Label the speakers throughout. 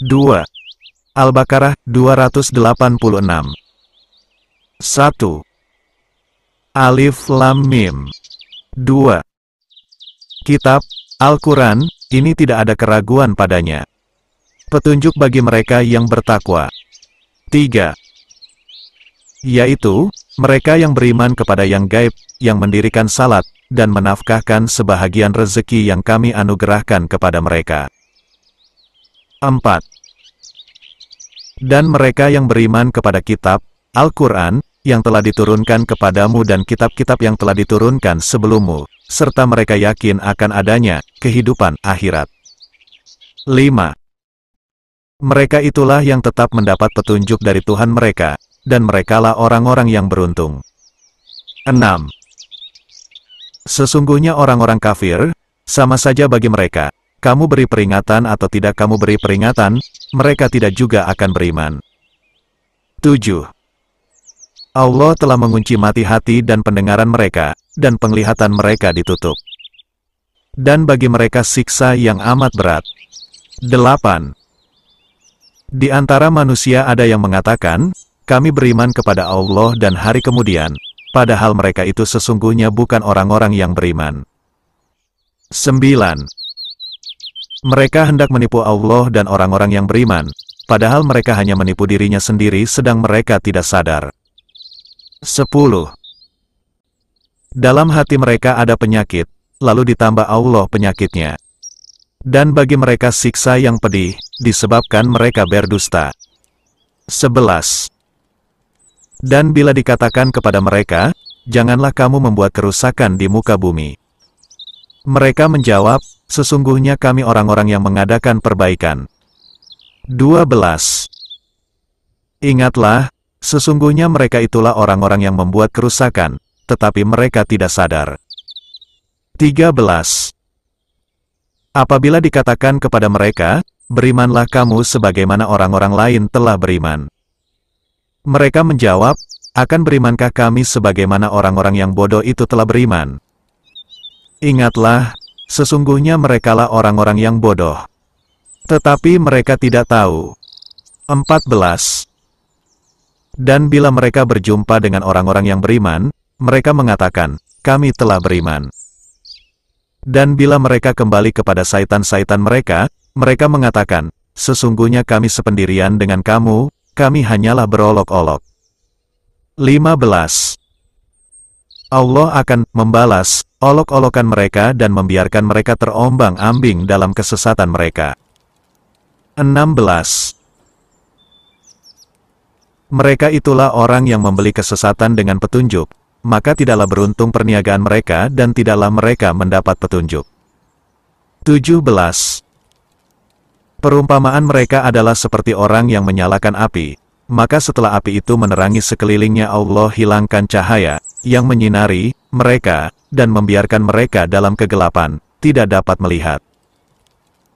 Speaker 1: 2. Al-Baqarah 286. 1. Alif Lam Mim. 2. Kitab, Al-Quran, ini tidak ada keraguan padanya. Petunjuk bagi mereka yang bertakwa. 3. Yaitu, mereka yang beriman kepada yang gaib, yang mendirikan salat, dan menafkahkan sebahagian rezeki yang kami anugerahkan kepada mereka. 4. Dan mereka yang beriman kepada kitab, Al-Quran, yang telah diturunkan kepadamu dan kitab-kitab yang telah diturunkan sebelummu, serta mereka yakin akan adanya kehidupan akhirat. 5. Mereka itulah yang tetap mendapat petunjuk dari Tuhan mereka, dan merekalah orang-orang yang beruntung. 6. Sesungguhnya orang-orang kafir, sama saja bagi mereka, kamu beri peringatan atau tidak kamu beri peringatan, mereka tidak juga akan beriman. 7. Allah telah mengunci mati hati dan pendengaran mereka, dan penglihatan mereka ditutup. Dan bagi mereka siksa yang amat berat. 8. Di antara manusia ada yang mengatakan, kami beriman kepada Allah dan hari kemudian, padahal mereka itu sesungguhnya bukan orang-orang yang beriman. 9. Mereka hendak menipu Allah dan orang-orang yang beriman, padahal mereka hanya menipu dirinya sendiri sedang mereka tidak sadar. 10. Dalam hati mereka ada penyakit, lalu ditambah Allah penyakitnya. Dan bagi mereka siksa yang pedih, disebabkan mereka berdusta. 11. Dan bila dikatakan kepada mereka, janganlah kamu membuat kerusakan di muka bumi. Mereka menjawab, sesungguhnya kami orang-orang yang mengadakan perbaikan. 12. Ingatlah, sesungguhnya mereka itulah orang-orang yang membuat kerusakan, tetapi mereka tidak sadar. 13. Apabila dikatakan kepada mereka, berimanlah kamu sebagaimana orang-orang lain telah beriman. Mereka menjawab, akan berimankah kami sebagaimana orang-orang yang bodoh itu telah beriman? Ingatlah, sesungguhnya merekalah orang-orang yang bodoh. Tetapi mereka tidak tahu. 14. Dan bila mereka berjumpa dengan orang-orang yang beriman, mereka mengatakan, kami telah beriman. Dan bila mereka kembali kepada syaitan-syaitan mereka, mereka mengatakan, sesungguhnya kami sependirian dengan kamu, kami hanyalah berolok-olok. 15. Allah akan membalas olok-olokan mereka dan membiarkan mereka terombang-ambing dalam kesesatan mereka. 16. Mereka itulah orang yang membeli kesesatan dengan petunjuk, maka tidaklah beruntung perniagaan mereka dan tidaklah mereka mendapat petunjuk. 17. Perumpamaan mereka adalah seperti orang yang menyalakan api, maka setelah api itu menerangi sekelilingnya Allah hilangkan cahaya, yang menyinari mereka, dan membiarkan mereka dalam kegelapan, tidak dapat melihat.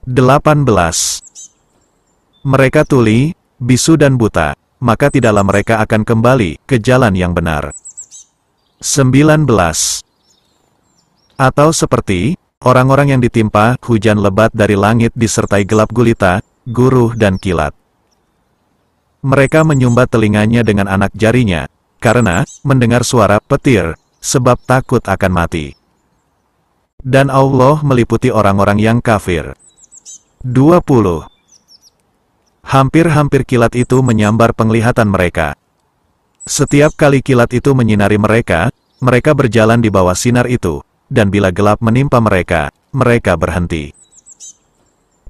Speaker 1: 18. Mereka tuli, bisu dan buta, maka tidaklah mereka akan kembali ke jalan yang benar. 19. Atau seperti orang-orang yang ditimpa hujan lebat dari langit disertai gelap gulita, guruh dan kilat. Mereka menyumbat telinganya dengan anak jarinya, karena mendengar suara petir, sebab takut akan mati. Dan Allah meliputi orang-orang yang kafir. 20. Hampir-hampir kilat itu menyambar penglihatan mereka. Setiap kali kilat itu menyinari mereka, mereka berjalan di bawah sinar itu, dan bila gelap menimpa mereka, mereka berhenti.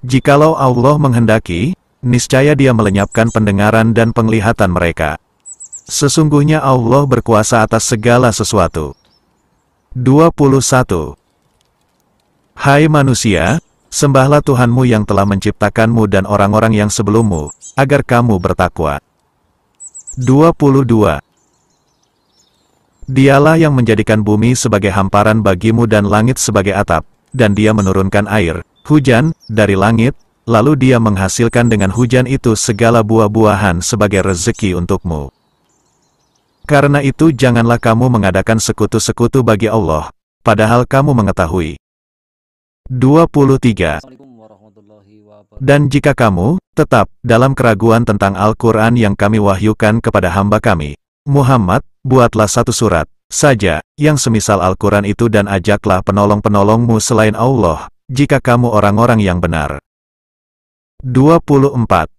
Speaker 1: Jikalau Allah menghendaki, niscaya Dia melenyapkan pendengaran dan penglihatan mereka. Sesungguhnya Allah berkuasa atas segala sesuatu. 21. Hai manusia, sembahlah Tuhanmu yang telah menciptakanmu dan orang-orang yang sebelummu, agar kamu bertakwa. 22. Dialah yang menjadikan bumi sebagai hamparan bagimu dan langit sebagai atap, dan Dia menurunkan air, hujan, dari langit, lalu Dia menghasilkan dengan hujan itu segala buah-buahan sebagai rezeki untukmu. Karena itu janganlah kamu mengadakan sekutu-sekutu bagi Allah, padahal kamu mengetahui. 23. Dan jika kamu tetap dalam keraguan tentang Al-Quran yang kami wahyukan kepada hamba kami, Muhammad, buatlah satu surat saja yang semisal Al-Quran itu dan ajaklah penolong-penolongmu selain Allah, jika kamu orang-orang yang benar. 24.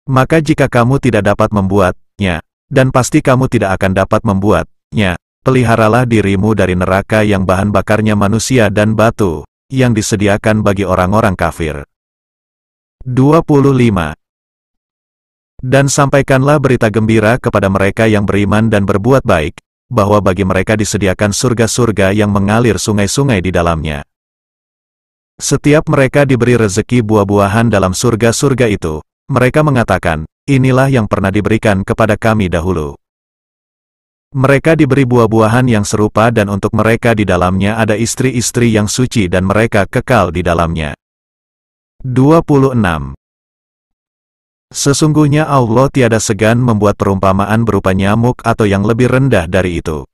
Speaker 1: Maka jika kamu tidak dapat membuatnya, dan pasti kamu tidak akan dapat membuatnya, peliharalah dirimu dari neraka yang bahan bakarnya manusia dan batu, yang disediakan bagi orang-orang kafir. 25. Dan sampaikanlah berita gembira kepada mereka yang beriman dan berbuat baik, bahwa bagi mereka disediakan surga-surga yang mengalir sungai-sungai di dalamnya. Setiap mereka diberi rezeki buah-buahan dalam surga-surga itu, mereka mengatakan, inilah yang pernah diberikan kepada kami dahulu. Mereka diberi buah-buahan yang serupa dan untuk mereka di dalamnya ada istri-istri yang suci dan mereka kekal di dalamnya. 26. Sesungguhnya Allah tiada segan membuat perumpamaan berupa nyamuk atau yang lebih rendah dari itu.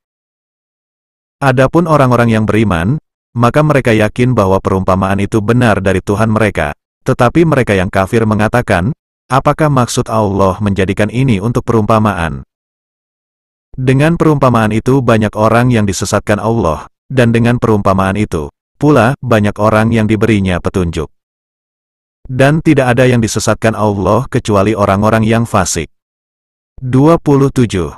Speaker 1: Adapun orang-orang yang beriman, maka mereka yakin bahwa perumpamaan itu benar dari Tuhan mereka, tetapi mereka yang kafir mengatakan, apakah maksud Allah menjadikan ini untuk perumpamaan? Dengan perumpamaan itu banyak orang yang disesatkan Allah, dan dengan perumpamaan itu, pula banyak orang yang diberinya petunjuk. Dan tidak ada yang disesatkan Allah kecuali orang-orang yang fasik. 27.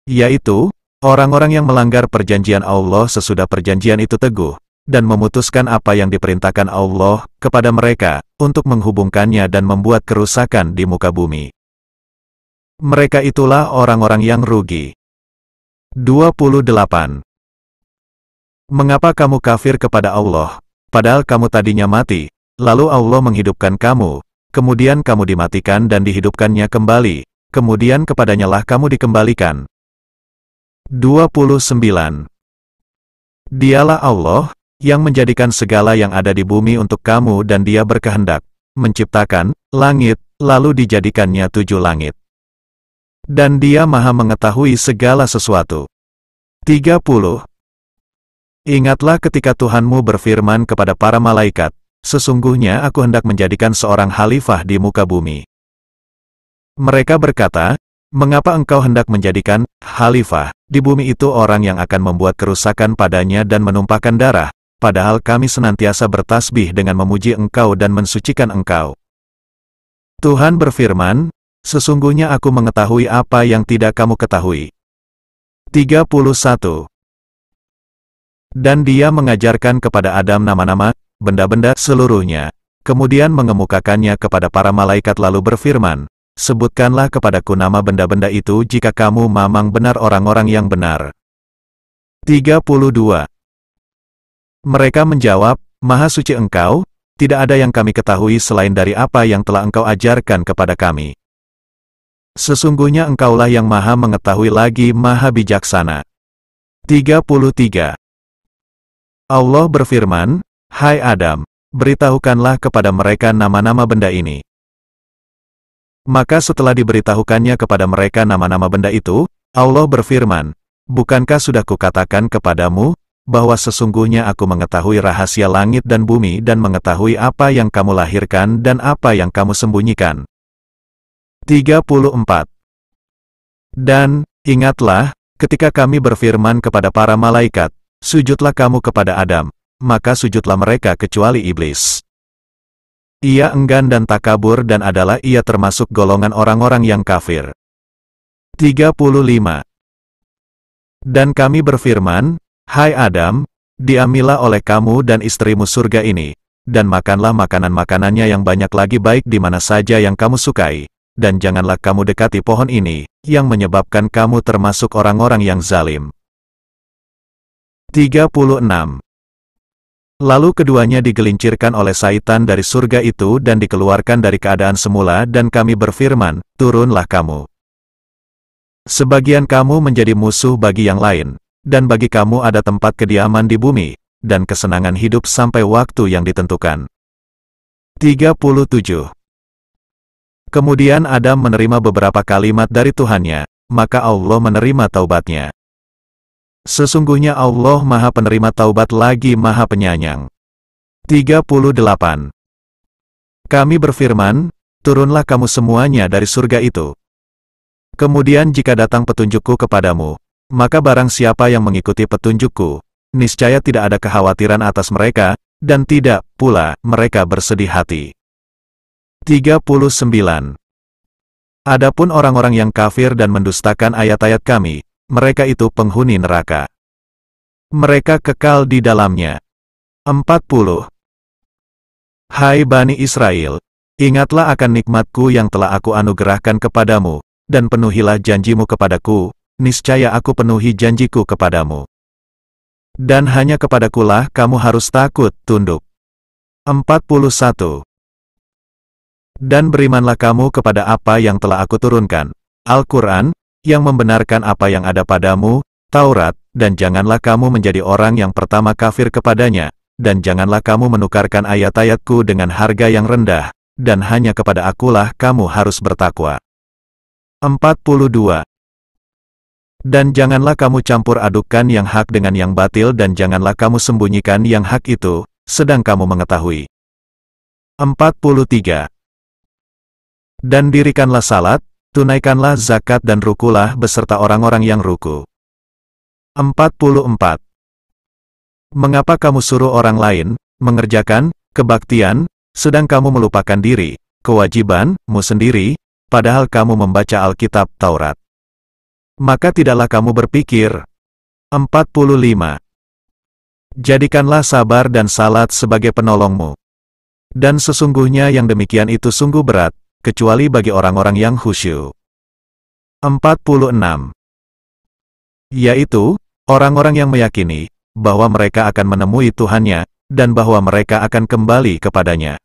Speaker 1: Yaitu, orang-orang yang melanggar perjanjian Allah sesudah perjanjian itu teguh, dan memutuskan apa yang diperintahkan Allah kepada mereka, untuk menghubungkannya dan membuat kerusakan di muka bumi. Mereka itulah orang-orang yang rugi. 28. Mengapa kamu kafir kepada Allah, padahal kamu tadinya mati? Lalu Allah menghidupkan kamu, kemudian kamu dimatikan dan dihidupkannya kembali, kemudian kepadanyalah kamu dikembalikan. 29. Dialah Allah, yang menjadikan segala yang ada di bumi untuk kamu dan Dia berkehendak, menciptakan langit, lalu dijadikannya 7 langit. Dan Dia Maha mengetahui segala sesuatu. 30. Ingatlah ketika Tuhanmu berfirman kepada para malaikat, sesungguhnya aku hendak menjadikan seorang khalifah di muka bumi. Mereka berkata, mengapa engkau hendak menjadikan khalifah di bumi itu orang yang akan membuat kerusakan padanya dan menumpahkan darah, padahal kami senantiasa bertasbih dengan memuji engkau dan mensucikan engkau. Tuhan berfirman, sesungguhnya aku mengetahui apa yang tidak kamu ketahui. 31. Dan Dia mengajarkan kepada Adam nama-nama benda-benda seluruhnya, kemudian mengemukakannya kepada para malaikat lalu berfirman, sebutkanlah kepadaku nama benda-benda itu jika kamu memang benar orang-orang yang benar. 32. Mereka menjawab, Maha suci Engkau, tidak ada yang kami ketahui selain dari apa yang telah Engkau ajarkan kepada kami. Sesungguhnya Engkaulah yang Maha mengetahui lagi Maha bijaksana. 33. Allah berfirman, Hai Adam, beritahukanlah kepada mereka nama-nama benda ini. Maka setelah diberitahukannya kepada mereka nama-nama benda itu, Allah berfirman, bukankah sudah kukatakan kepadamu, bahwa sesungguhnya aku mengetahui rahasia langit dan bumi dan mengetahui apa yang kamu lahirkan dan apa yang kamu sembunyikan. 34. Dan, ingatlah, ketika kami berfirman kepada para malaikat, sujudlah kamu kepada Adam, maka sujudlah mereka kecuali iblis. Ia enggan dan takabur dan adalah ia termasuk golongan orang-orang yang kafir. 35. Dan kami berfirman, Hai Adam, diambillah oleh kamu dan istrimu surga ini, dan makanlah makanan-makanannya yang banyak lagi baik di mana saja yang kamu sukai, dan janganlah kamu dekati pohon ini, yang menyebabkan kamu termasuk orang-orang yang zalim. 36. Lalu keduanya digelincirkan oleh Saitan dari surga itu dan dikeluarkan dari keadaan semula dan kami berfirman, turunlah kamu. Sebagian kamu menjadi musuh bagi yang lain, dan bagi kamu ada tempat kediaman di bumi, dan kesenangan hidup sampai waktu yang ditentukan. 37. Kemudian Adam menerima beberapa kalimat dari Tuhannya, maka Allah menerima taubatnya. Sesungguhnya Allah Maha Penerima Taubat lagi Maha Penyayang. 38. Kami berfirman, turunlah kamu semuanya dari surga itu. Kemudian jika datang petunjukku kepadamu, maka barang siapa yang mengikuti petunjukku, niscaya tidak ada kekhawatiran atas mereka, dan tidak pula mereka bersedih hati. 39. Adapun orang-orang yang kafir dan mendustakan ayat-ayat kami, mereka itu penghuni neraka. Mereka kekal di dalamnya. 40. Hai Bani Israel, ingatlah akan nikmatku yang telah aku anugerahkan kepadamu, dan penuhilah janjimu kepadaku, niscaya aku penuhi janjiku kepadamu. Dan hanya kepadakulah kamu harus takut tunduk. 41. Dan berimanlah kamu kepada apa yang telah aku turunkan, Al-Quran, yang membenarkan apa yang ada padamu, Taurat, dan janganlah kamu menjadi orang yang pertama kafir kepadanya, dan janganlah kamu menukarkan ayat-ayatku dengan harga yang rendah, dan hanya kepada akulah kamu harus bertakwa. 42. Dan janganlah kamu campur adukan yang hak dengan yang batil dan janganlah kamu sembunyikan yang hak itu, sedang kamu mengetahui. 43. Dan dirikanlah salat, tunaikanlah zakat dan rukulah beserta orang-orang yang ruku. 44. Mengapa kamu suruh orang lain mengerjakan kebaktian, sedang kamu melupakan diri, kewajibanmu sendiri, padahal kamu membaca Alkitab Taurat? Maka tidaklah kamu berpikir. 45. Jadikanlah sabar dan salat sebagai penolongmu. Dan sesungguhnya yang demikian itu sungguh berat, kecuali bagi orang-orang yang khusyuk. 46. Yaitu, orang-orang yang meyakini bahwa mereka akan menemui Tuhannya, dan bahwa mereka akan kembali kepadanya.